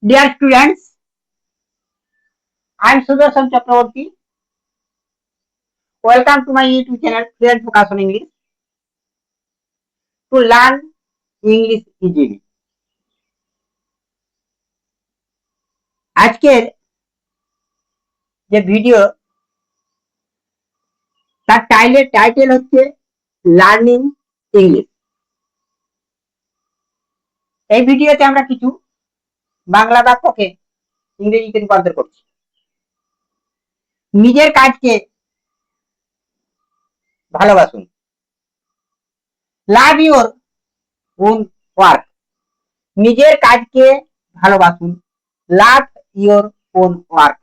Dear students, I am Sudarshan Chakraborty. Welcome to my YouTube channel Fluent Focus on English to learn English easily. আজকের যে video তার title হচ্ছে learning English. এই ভিডিওতে আমরা কিছু বাংলা বাক্যকে ইংরেজিতে রূপান্তর করছি। নিজের কাজকে ভালোবাসুন। Love your own work. নিজের কাজকে ভালোবাসুন। Love your own work.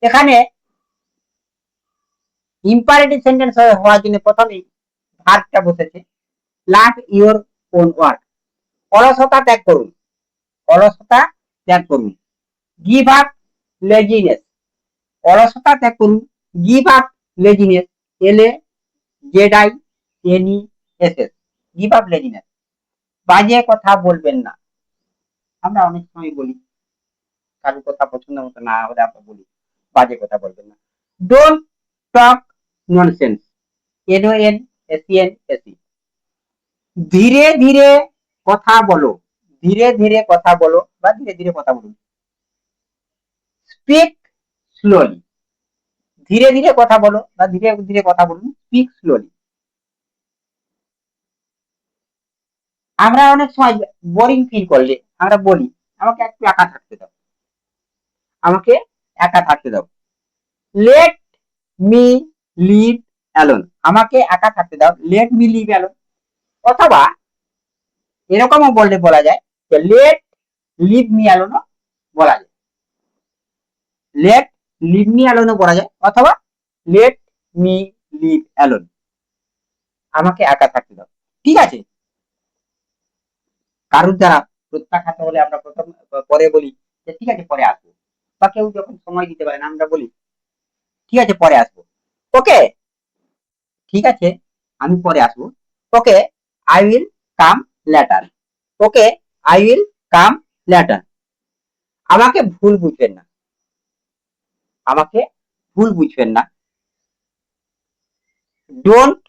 এখানে ইম্পারেটিভ সেন্টেন্স হওয়ার জন্য প্রথমেই ভার্বটা বসেছে। Love your own work. অলসতা ত্যাগ করুন। অলসতা ত্যাগ করুন। Give up laziness. অলসতা ত্যাগ করুন। Give up laziness. L A Z I N E S S. Give up laziness. বাজে কথা বলবেন না। আমরা অনেক সময় বলি, কারোর কথা পছন্দ মতো না হলে আমরা বলি বাজে কথা বলবেন না। Don't talk nonsense. NONSENSE। ধীরে ধীরে কথা বলো। ধীরে ধীরে কথা বলো বা ধীরে ধীরে কথা বলুন। Speak slowly. ধীরে ধীরে কথা বলো বা ধীরে ধীরে কথা বলুন। Speak slowly. আমরা অনেক সময় বোরিং ফিল করলে আমরা বলি আমাকে একটু একা থাকতে দাও। আমাকে একা থাকতে দাও। Let me live alone. আমাকে একা থাকতে দাও। Let me live alone. অথবা এরকমও বলা যায় যে লেট লিভ মি অ্যালোনও বলা যায়। লেট লিভ মি অ্যালোনও বলা যায় অথবা লেট মি লিভ অ্যালোন। আমাকে একা থাকতে দাও। ঠিক আছে। কারুর দ্বারা প্রত্যাখ্যাত হলে আমরা পরে বলি যে ঠিক আছে পরে আসবো, বা কেউ যখন সময় দিতে পারে না আমরা বলি ঠিক আছে পরে আসবো। ওকে, ঠিক আছে আমি পরে আসবো। Okay, I will come later. Okay, I will come later. আমাকে ভুল বুঝবেন না। আমাকে ভুল বুঝবেন না। Don't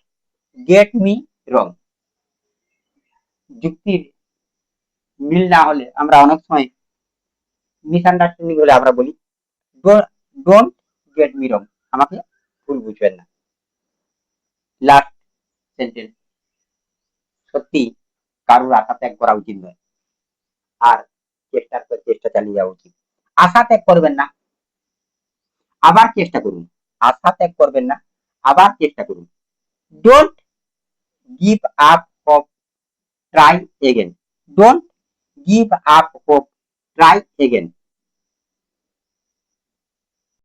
get me wrong. যুক্তির মিল না হলে আমরা অনেক সময় মিসআন্ডারস্ট্যান্ডিং হলে আমরা বলি ডোন্ট গেট মি রং। আমাকে ভুল বুঝবেন না। লাস্ট সেন্টেন্স, সত্যি কারুর আশা ত্যাগ করা উচিত নয়, আর চেষ্টা চালিয়ে যাওয়া উচিত। আশা ত্যাগ করবেন না, আবার চেষ্টা করুন। আশা ত্যাগ করবেন না, আবার চেষ্টা করুন। Don't give up hope, try again. Don't give up hope, try again.